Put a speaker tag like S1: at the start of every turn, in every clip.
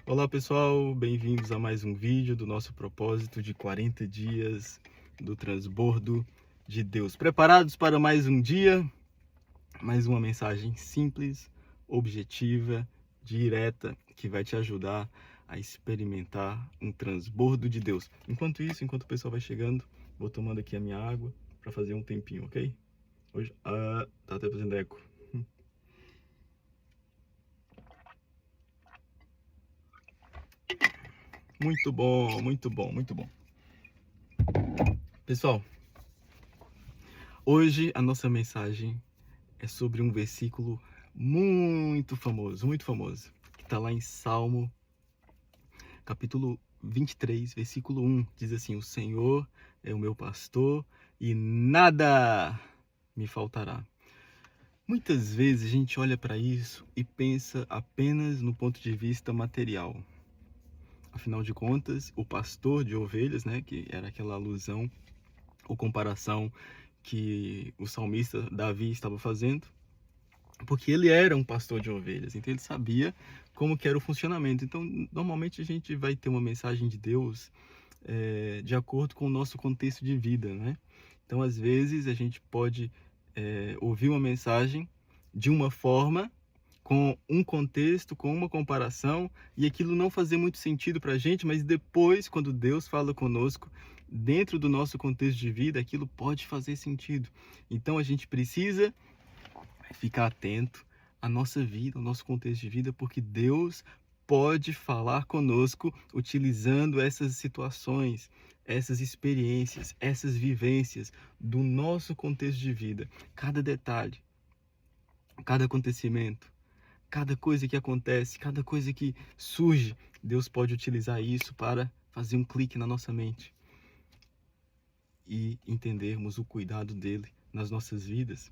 S1: Olá pessoal, bem-vindos a mais um vídeo do nosso propósito de 40 dias do transbordo de Deus. Preparados para mais um dia? Mais uma mensagem simples, objetiva, direta, que vai te ajudar a experimentar um transbordo de Deus. Enquanto isso, enquanto o pessoal vai chegando, vou tomando aqui a minha água para fazer um tempinho, ok? Hoje, tá até fazendo eco. Muito bom, muito bom, muito bom. Pessoal, hoje a nossa mensagem é sobre um versículo muito famoso, que está lá em Salmo, capítulo 23, versículo 1. Diz assim: o Senhor é o meu pastor e nada me faltará. Muitas vezes a gente olha para isso e pensa apenas no ponto de vista material. Afinal de contas, o pastor de ovelhas, né, que era aquela alusão ou comparação que o salmista Davi estava fazendo, porque ele era um pastor de ovelhas, então ele sabia como que era o funcionamento. Então, normalmente a gente vai ter uma mensagem de Deus de acordo com o nosso contexto de vida, né? Então, às vezes, a gente pode ouvir uma mensagem de uma forma, com um contexto, com uma comparação, e aquilo não fazer muito sentido para a gente, mas depois, quando Deus fala conosco, dentro do nosso contexto de vida, aquilo pode fazer sentido. Então, a gente precisa ficar atento à nossa vida, ao nosso contexto de vida, porque Deus pode falar conosco utilizando essas situações, essas experiências, essas vivências do nosso contexto de vida. Cada detalhe, cada acontecimento, cada coisa que acontece, cada coisa que surge, Deus pode utilizar isso para fazer um clique na nossa mente e entendermos o cuidado dele nas nossas vidas.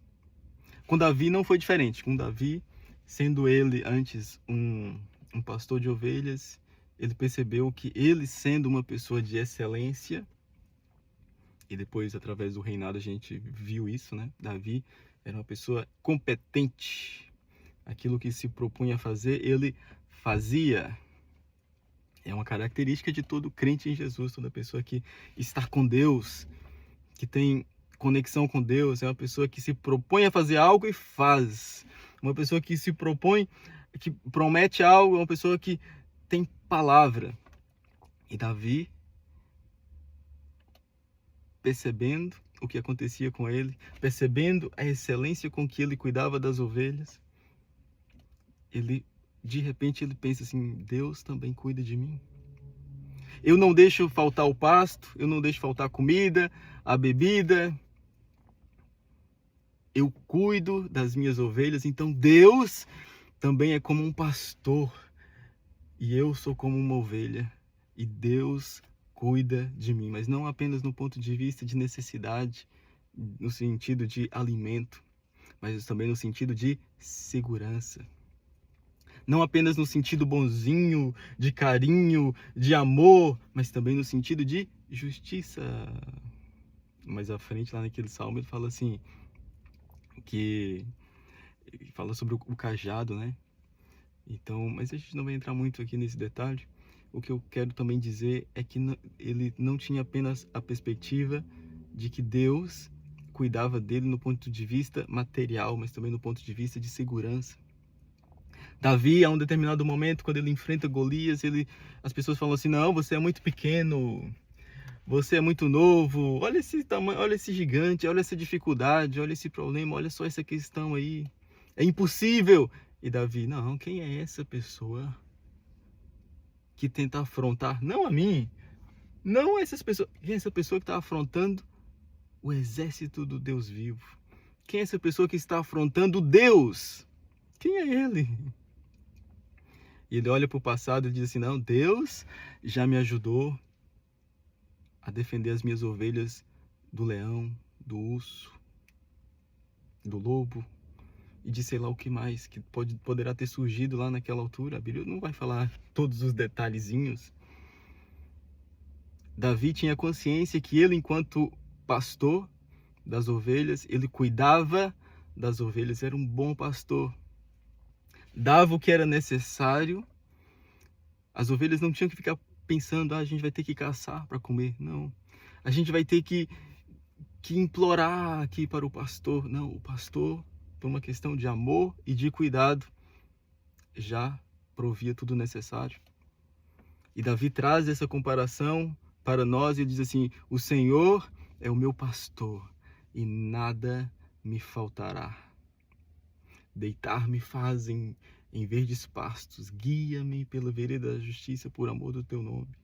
S1: Com Davi não foi diferente. Com Davi, sendo ele antes um pastor de ovelhas, ele percebeu que ele, sendo uma pessoa de excelência, e depois através do reinado a gente viu isso, né? Davi era uma pessoa competente. Aquilo que se propunha a fazer, ele fazia. É uma característica de todo crente em Jesus, toda pessoa que está com Deus, que tem conexão com Deus, é uma pessoa que se propõe a fazer algo e faz. Uma pessoa que se propõe, que promete algo, é uma pessoa que tem palavra. E Davi, percebendo o que acontecia com ele, percebendo a excelência com que ele cuidava das ovelhas, de repente ele pensa assim: Deus também cuida de mim. Eu não deixo faltar o pasto, eu não deixo faltar a comida, a bebida. Eu cuido das minhas ovelhas, então Deus também é como um pastor e eu sou como uma ovelha e Deus cuida de mim, mas não apenas no ponto de vista de necessidade, no sentido de alimento, mas também no sentido de segurança. Não apenas no sentido bonzinho, de carinho, de amor, mas também no sentido de justiça. Mais à frente, lá naquele salmo, ele fala assim, que ele fala sobre o cajado, né? Então, mas a gente não vai entrar muito aqui nesse detalhe. O que eu quero também dizer é que ele não tinha apenas a perspectiva de que Deus cuidava dele no ponto de vista material, mas também no ponto de vista de segurança. Davi, a um determinado momento, quando ele enfrenta Golias, as pessoas falam assim: não, você é muito pequeno, você é muito novo, olha esse tamanho, olha esse gigante, olha essa dificuldade, olha esse problema, olha só essa questão aí. É impossível. E Davi: não, quem é essa pessoa que tenta afrontar, não a mim, não essas pessoas, quem é essa pessoa que está afrontando o exército do Deus vivo? Quem é essa pessoa que está afrontando Deus? Quem é ele? E ele olha para o passado e diz assim: não, Deus já me ajudou a defender as minhas ovelhas do leão, do urso, do lobo e de sei lá o que mais que poderá ter surgido lá naquela altura. A Bíblia não vai falar todos os detalhezinhos. Davi tinha consciência que ele, enquanto pastor das ovelhas, ele cuidava das ovelhas, era um bom pastor. Dava o que era necessário As ovelhas não tinham que ficar pensando, a gente vai ter que caçar para comer. Não. A gente vai ter que implorar aqui para o pastor. Não, o pastor, por uma questão de amor e de cuidado, já provia tudo necessário. E Davi traz essa comparação para nós e diz assim: o Senhor é o meu pastor e nada me faltará. Deitar-me fazem em verdes pastos, guia-me pela vereda da justiça por amor do teu nome.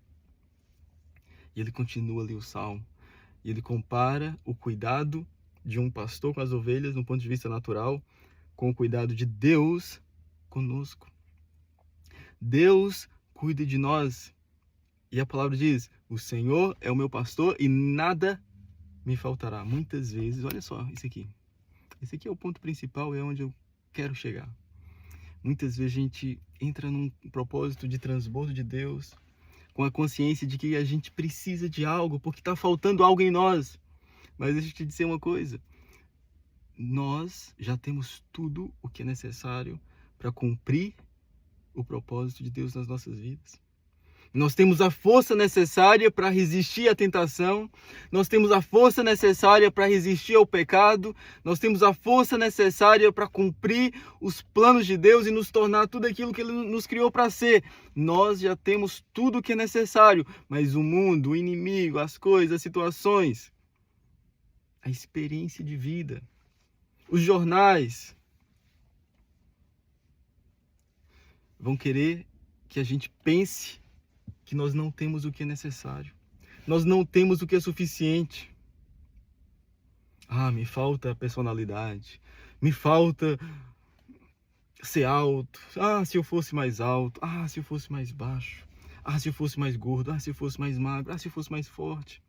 S1: E ele continua ali o salmo. E ele compara o cuidado de um pastor com as ovelhas, no ponto de vista natural, com o cuidado de Deus conosco. Deus cuida de nós. E a palavra diz: o Senhor é o meu pastor e nada me faltará. Muitas vezes, olha só isso aqui. Esse aqui é o ponto principal, é onde eu quero chegar. Muitas vezes a gente entra num propósito de transbordo de Deus, com a consciência de que a gente precisa de algo, porque está faltando algo em nós. Mas deixa eu te dizer uma coisa. Nós já temos tudo o que é necessário para cumprir o propósito de Deus nas nossas vidas. Nós temos a força necessária para resistir à tentação. Nós temos a força necessária para resistir ao pecado. Nós temos a força necessária para cumprir os planos de Deus e nos tornar tudo aquilo que Ele nos criou para ser. Nós já temos tudo o que é necessário. Mas o mundo, o inimigo, as coisas, as situações, a experiência de vida, os jornais, vão querer que a gente pense que nós não temos o que é necessário. Nós não temos o que é suficiente. Me falta personalidade. Me falta ser alto. Se eu fosse mais alto. Se eu fosse mais baixo. Se eu fosse mais gordo. Se eu fosse mais magro. Se eu fosse mais forte.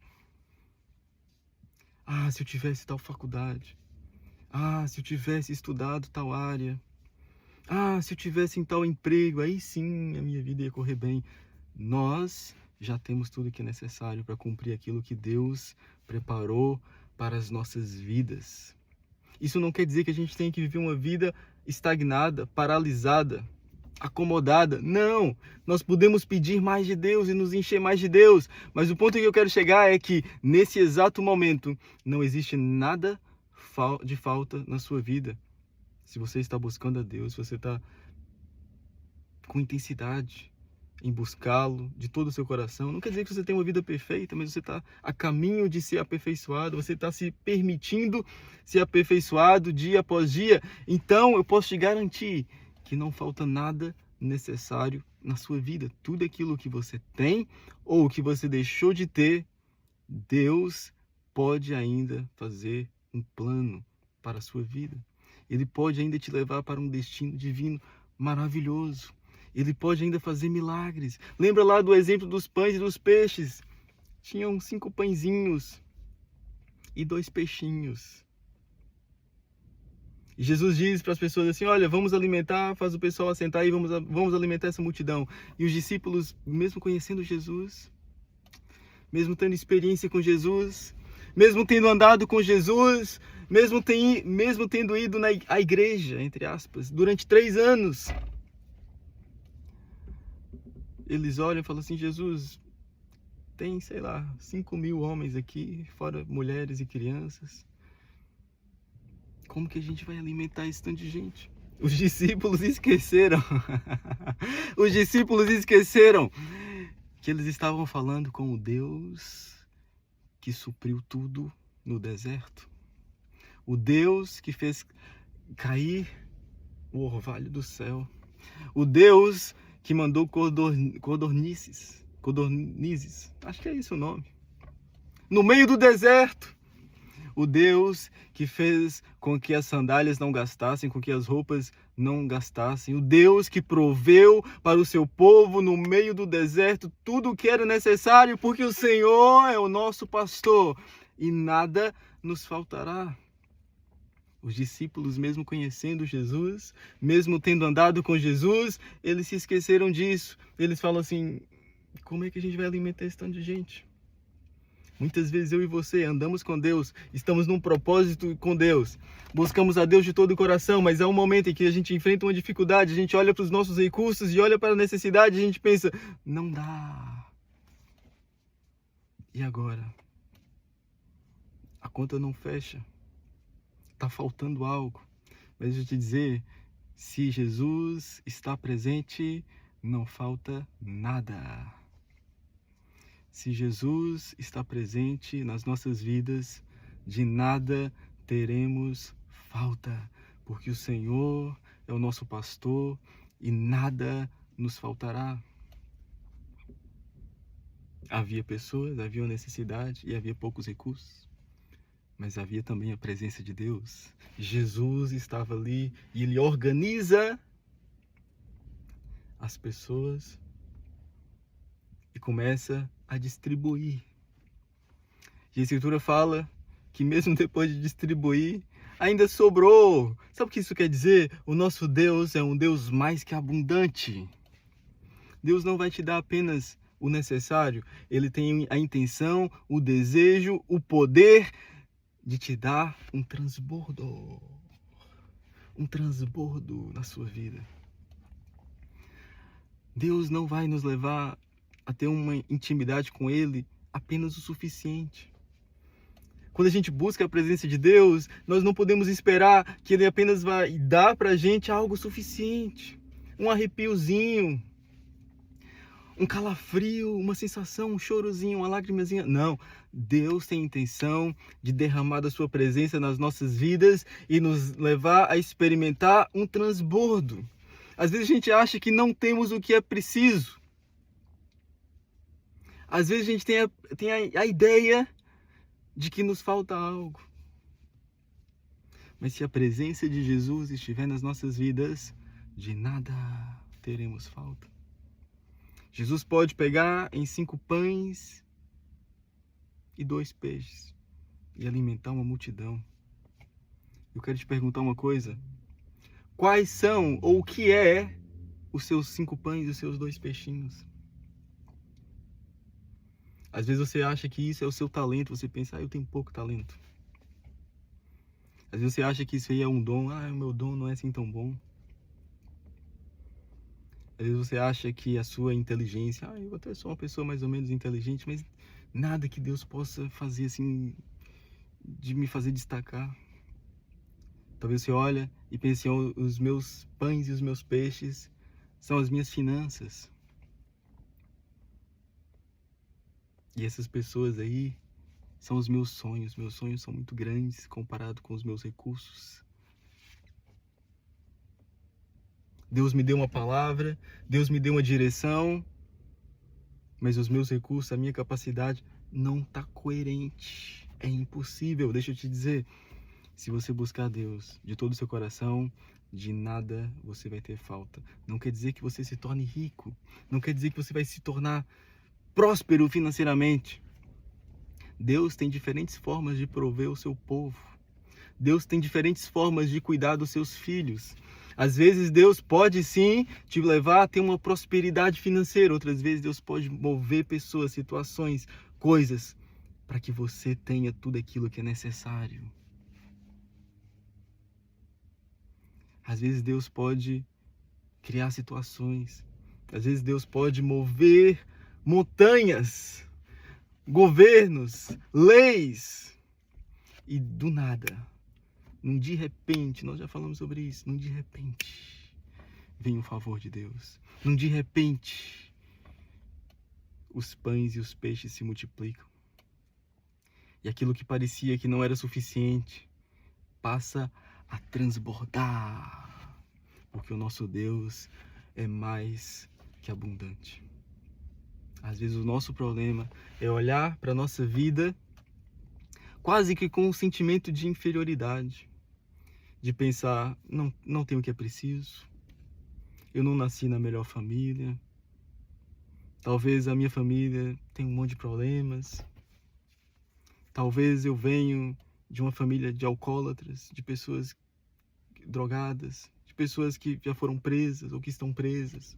S1: Se eu tivesse tal faculdade. Se eu tivesse estudado tal área. Se eu tivesse em tal emprego. Aí sim a minha vida ia correr bem. Nós já temos tudo o que é necessário para cumprir aquilo que Deus preparou para as nossas vidas. Isso não quer dizer que a gente tem que viver uma vida estagnada, paralisada, acomodada. Não! Nós podemos pedir mais de Deus e nos encher mais de Deus. Mas o ponto que eu quero chegar é que, nesse exato momento, não existe nada de falta na sua vida. Se você está buscando a Deus, se você está com intensidade em buscá-lo de todo o seu coração. Não quer dizer que você tem uma vida perfeita, mas você está a caminho de ser aperfeiçoado, você está se permitindo ser aperfeiçoado dia após dia. Então eu posso te garantir que não falta nada necessário na sua vida. Tudo aquilo que você tem ou que você deixou de ter, Deus pode ainda fazer um plano para a sua vida. Ele pode ainda te levar para um destino divino maravilhoso. Ele pode ainda fazer milagres. Lembra lá do exemplo dos pães e dos peixes? Tinham 5 pãezinhos e 2 peixinhos. E Jesus diz para as pessoas assim: olha, vamos alimentar, faz o pessoal assentar e vamos alimentar essa multidão. E os discípulos, mesmo conhecendo Jesus, mesmo tendo experiência com Jesus, mesmo tendo andado com Jesus, mesmo tendo ido à igreja, entre aspas, durante 3 anos, eles olham e falam assim: Jesus, tem, 5.000 homens aqui, fora mulheres e crianças. Como que a gente vai alimentar esse tanto de gente? Os discípulos esqueceram. Os discípulos esqueceram que eles estavam falando com o Deus que supriu tudo no deserto. O Deus que fez cair o orvalho do céu. O Deus que mandou codornizes, acho que é esse o nome, no meio do deserto. O Deus que fez com que as sandálias não gastassem, com que as roupas não gastassem. O Deus que proveu para o seu povo no meio do deserto tudo o que era necessário, porque o Senhor é o nosso pastor e nada nos faltará. Os discípulos, mesmo conhecendo Jesus, mesmo tendo andado com Jesus, eles se esqueceram disso. Eles falam assim: como é que a gente vai alimentar esse tanto de gente? Muitas vezes eu e você andamos com Deus, estamos num propósito com Deus, buscamos a Deus de todo o coração, mas há um momento em que a gente enfrenta uma dificuldade, a gente olha para os nossos recursos e olha para a necessidade e a gente pensa, não dá. E agora? A conta não fecha, está faltando algo. Mas deixa eu te dizer, se Jesus está presente, não falta nada. Se Jesus está presente nas nossas vidas, de nada teremos falta, porque o Senhor é o nosso pastor e nada nos faltará. Havia pessoas, havia necessidade e havia poucos recursos, mas havia também a presença de Deus. Jesus estava ali e Ele organiza as pessoas e começa a distribuir. E a Escritura fala que mesmo depois de distribuir, ainda sobrou. Sabe o que isso quer dizer? O nosso Deus é um Deus mais que abundante. Deus não vai te dar apenas o necessário. Ele tem a intenção, o desejo, o poder de te dar um transbordo. Um transbordo na sua vida. Deus não vai nos levar a ter uma intimidade com Ele apenas o suficiente. Quando a gente busca a presença de Deus, nós não podemos esperar que Ele apenas vai dar pra gente algo suficiente. Um arrepiozinho, um calafrio, uma sensação, um chorozinho, uma lagrimazinha. Não, Deus tem a intenção de derramar da sua presença nas nossas vidas e nos levar a experimentar um transbordo. Às vezes a gente acha que não temos o que é preciso. Às vezes a gente tem a ideia de que nos falta algo. Mas se a presença de Jesus estiver nas nossas vidas, de nada teremos falta. Jesus pode pegar em 5 pães e 2 peixes e alimentar uma multidão. Eu quero te perguntar uma coisa. Quais são, ou o que é, os seus 5 pães e os seus 2 peixinhos? Às vezes você acha que isso é o seu talento, você pensa, eu tenho pouco talento. Às vezes você acha que isso aí é um dom, o meu dom não é assim tão bom. Às vezes você acha que a sua inteligência, eu até sou uma pessoa mais ou menos inteligente, mas nada que Deus possa fazer assim, de me fazer destacar. Talvez você olha e pense, os meus pães e os meus peixes são as minhas finanças. E essas pessoas aí são os meus sonhos. Meus sonhos são muito grandes comparado com os meus recursos. Deus me deu uma palavra, Deus me deu uma direção, mas os meus recursos, a minha capacidade não está coerente. É impossível. Deixa eu te dizer, se você buscar Deus de todo o seu coração, de nada você vai ter falta. Não quer dizer que você se torne rico, não quer dizer que você vai se tornar próspero financeiramente. Deus tem diferentes formas de prover o seu povo. Deus tem diferentes formas de cuidar dos seus filhos. Às vezes Deus pode sim te levar a ter uma prosperidade financeira. Outras vezes Deus pode mover pessoas, situações, coisas, para que você tenha tudo aquilo que é necessário. Às vezes Deus pode criar situações. Às vezes Deus pode mover montanhas, governos, leis. E do nada, num de repente, nós já falamos sobre isso, num de repente, vem o favor de Deus. Num de repente, os pães e os peixes se multiplicam. E aquilo que parecia que não era suficiente, passa a transbordar. Porque o nosso Deus é mais que abundante. Às vezes o nosso problema é olhar para a nossa vida quase que com um sentimento de inferioridade. De pensar, não tenho o que é preciso. Eu não nasci na melhor família. Talvez a minha família tenha um monte de problemas. Talvez eu venho de uma família de alcoólatras, de pessoas drogadas, de pessoas que já foram presas ou que estão presas.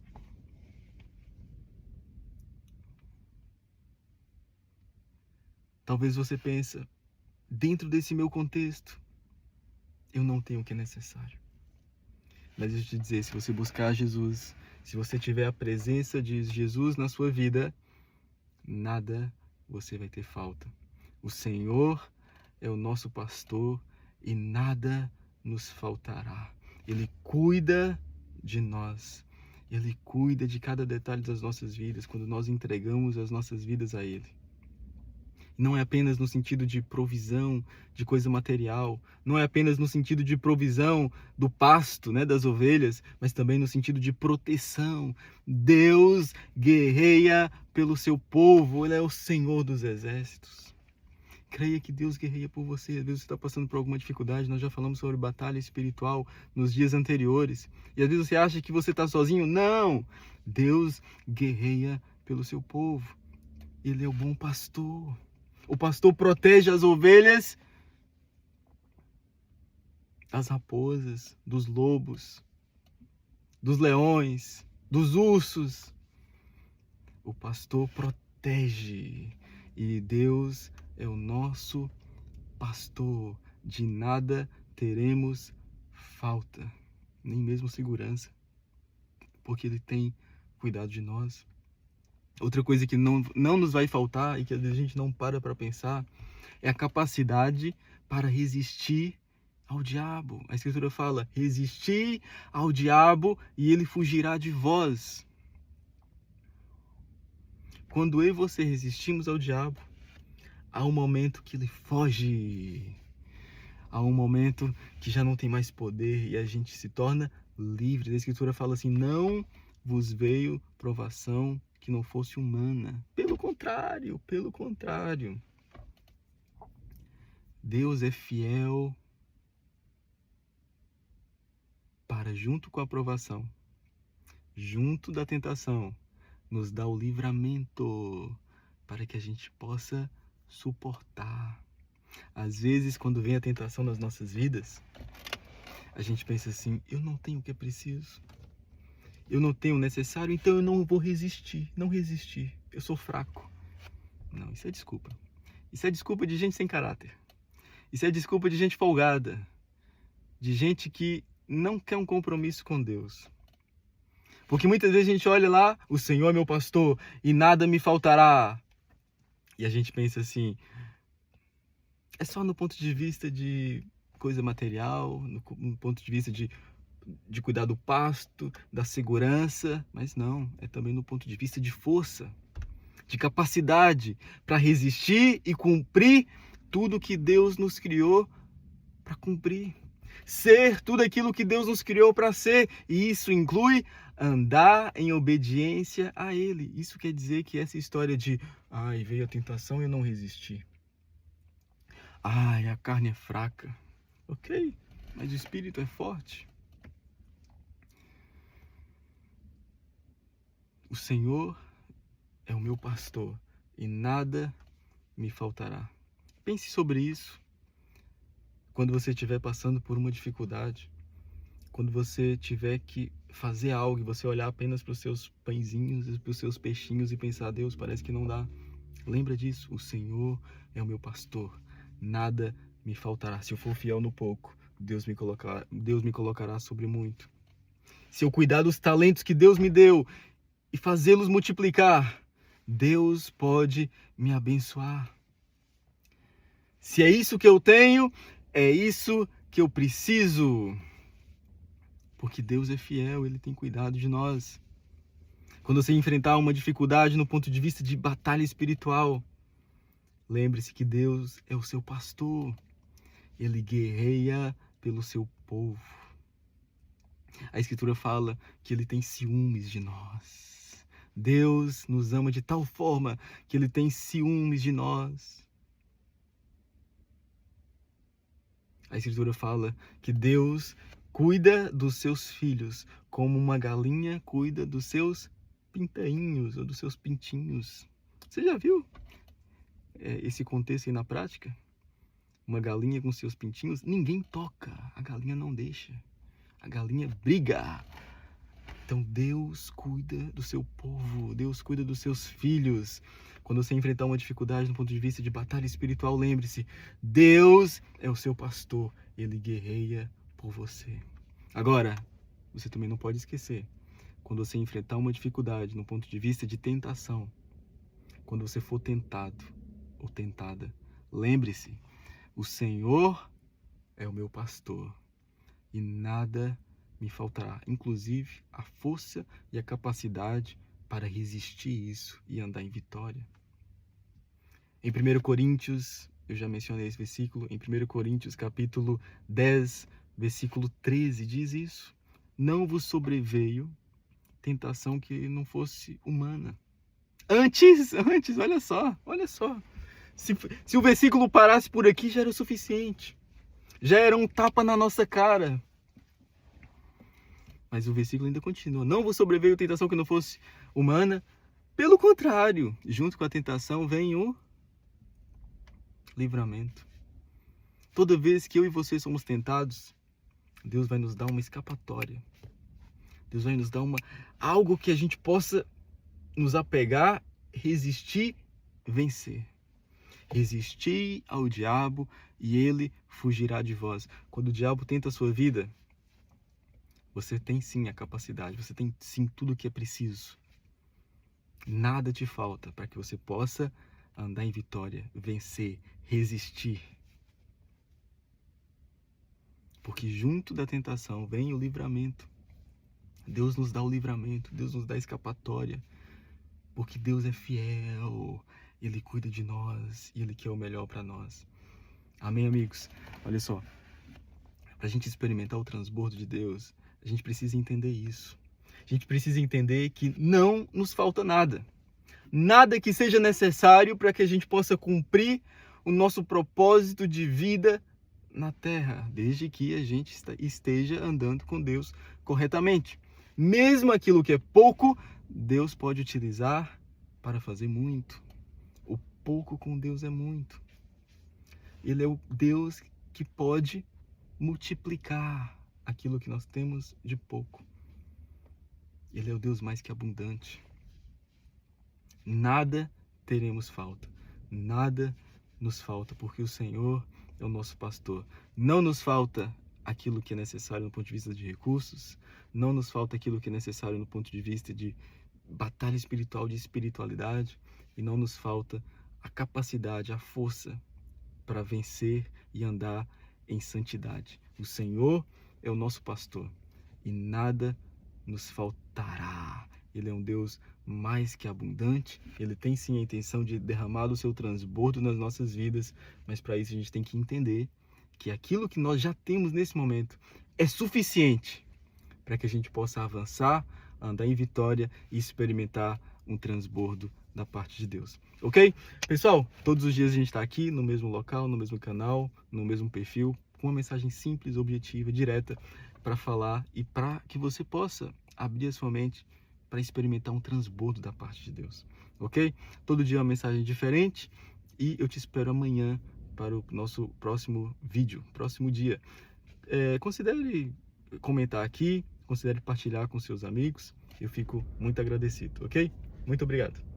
S1: Talvez você pense, dentro desse meu contexto, eu não tenho o que é necessário. Mas deixa eu te dizer, se você buscar Jesus, se você tiver a presença de Jesus na sua vida, nada você vai ter falta. O Senhor é o nosso pastor e nada nos faltará. Ele cuida de nós. Ele cuida de cada detalhe das nossas vidas quando nós entregamos as nossas vidas a Ele. Não é apenas no sentido de provisão de coisa material, não é apenas no sentido de provisão do pasto, né, das ovelhas, mas também no sentido de proteção. Deus guerreia pelo seu povo, Ele é o Senhor dos exércitos. Creia que Deus guerreia por você. Às vezes você está passando por alguma dificuldade, nós já falamos sobre batalha espiritual nos dias anteriores. E às vezes você acha que você está sozinho. Não! Deus guerreia pelo seu povo. Ele é o bom pastor. O pastor protege as ovelhas das raposas, dos lobos, dos leões, dos ursos. O pastor protege. E Deus é o nosso pastor. De nada teremos falta, nem mesmo segurança, porque Ele tem cuidado de nós. Outra coisa que não nos vai faltar e que às vezes a gente não para pensar é a capacidade para resistir ao diabo. A Escritura fala, resistir ao diabo e ele fugirá de vós. Quando eu e você resistimos ao diabo, há um momento que ele foge. Há um momento que já não tem mais poder e a gente se torna livre. A Escritura fala assim, não vos veio provação que não fosse humana. Pelo contrário. Deus é fiel para, junto com a provação, junto da tentação, nos dar o livramento para que a gente possa suportar. Às vezes, quando vem a tentação nas nossas vidas, a gente pensa assim, eu não tenho o que é preciso. Eu não tenho o necessário, então eu não vou resistir. Não resistir. Eu sou fraco. Não, isso é desculpa. Isso é desculpa de gente sem caráter. Isso é desculpa de gente folgada. De gente que não quer um compromisso com Deus. Porque muitas vezes a gente olha lá, o Senhor é meu pastor e nada me faltará. E a gente pensa assim, é só no ponto de vista de coisa material, no ponto de vista de cuidar do pasto, da segurança, mas não, é também no ponto de vista de força, de capacidade para resistir e cumprir tudo que Deus nos criou para cumprir. Ser tudo aquilo que Deus nos criou para ser, e isso inclui andar em obediência a Ele. Isso quer dizer que essa história de veio a tentação e eu não resisti. A carne é fraca. Ok, mas o espírito é forte. O Senhor é o meu pastor e nada me faltará. Pense sobre isso. Quando você estiver passando por uma dificuldade, quando você tiver que fazer algo e você olhar apenas para os seus pãezinhos e para os seus peixinhos e pensar, Deus, parece que não dá. Lembra disso, o Senhor é o meu pastor, nada me faltará. Se eu for fiel no pouco, Deus me colocará sobre muito. Se eu cuidar dos talentos que Deus me deu e fazê-los multiplicar, Deus pode me abençoar. Se é isso que eu tenho, é isso que eu preciso. Porque Deus é fiel, Ele tem cuidado de nós. Quando você enfrentar uma dificuldade no ponto de vista de batalha espiritual, lembre-se que Deus é o seu pastor. Ele guerreia pelo seu povo. A Escritura fala que Ele tem ciúmes de nós. Deus nos ama de tal forma que Ele tem ciúmes de nós. A Escritura fala que Deus cuida dos seus filhos como uma galinha cuida dos seus pintainhos ou dos seus pintinhos. Você já viu esse contexto aí na prática? Uma galinha com seus pintinhos, ninguém toca, a galinha não deixa. A galinha briga. Então Deus cuida do seu povo, Deus cuida dos seus filhos. Quando você enfrentar uma dificuldade no ponto de vista de batalha espiritual, lembre-se, Deus é o seu pastor, Ele guerreia por você. Agora, você também não pode esquecer, quando você enfrentar uma dificuldade no ponto de vista de tentação, quando você for tentado ou tentada, lembre-se, o Senhor é o meu pastor e nada me faltará, inclusive a força e a capacidade para resistir isso e andar em vitória. Em 1 Coríntios, eu já mencionei esse versículo, em 1 Coríntios capítulo 10, versículo 13, diz isso: não vos sobreveio tentação que não fosse humana. Antes, olha só. Se o versículo parasse por aqui, já era o suficiente. Já era um tapa na nossa cara. Mas o versículo ainda continua. Não vos sobreveio tentação que não fosse humana. Pelo contrário, junto com a tentação vem o livramento. Toda vez que eu e você somos tentados, Deus vai nos dar uma escapatória. Deus vai nos dar algo que a gente possa nos apegar, resistir, vencer. Resistir ao diabo e ele fugirá de vós. Quando o diabo tenta a sua vida, você tem sim a capacidade, você tem sim tudo o que é preciso. Nada te falta para que você possa andar em vitória, vencer, resistir. Porque junto da tentação vem o livramento. Deus nos dá o livramento, Deus nos dá a escapatória. Porque Deus é fiel, Ele cuida de nós e Ele quer o melhor para nós. Amém, amigos? Olha só, para a gente experimentar o transbordo de Deus, a gente precisa entender isso. A gente precisa entender que não nos falta nada. Nada que seja necessário para que a gente possa cumprir o nosso propósito de vida na Terra, desde que a gente esteja andando com Deus corretamente. Mesmo aquilo que é pouco, Deus pode utilizar para fazer muito. O pouco com Deus é muito. Ele é o Deus que pode multiplicar aquilo que nós temos de pouco. Ele é o Deus mais que abundante. Nada teremos falta. Nada nos falta, porque o Senhor é o nosso pastor. Não nos falta aquilo que é necessário no ponto de vista de recursos. Não nos falta aquilo que é necessário no ponto de vista de batalha espiritual, de espiritualidade. E não nos falta a capacidade, a força para vencer e andar em santidade. O Senhor é o nosso pastor e nada nos faltará. Ele é um Deus mais que abundante. Ele tem sim a intenção de derramar o seu transbordo nas nossas vidas, mas para isso a gente tem que entender que aquilo que nós já temos nesse momento é suficiente para que a gente possa avançar, andar em vitória e experimentar um transbordo da parte de Deus. Ok? Pessoal, todos os dias a gente está aqui no mesmo local, no mesmo canal, no mesmo perfil, com uma mensagem simples, objetiva, direta, para falar e para que você possa abrir a sua mente para experimentar um transbordo da parte de Deus. Ok? Todo dia uma mensagem diferente e eu te espero amanhã para o nosso próximo vídeo, próximo dia. Considere comentar aqui, considere partilhar com seus amigos. Eu fico muito agradecido, ok? Muito obrigado.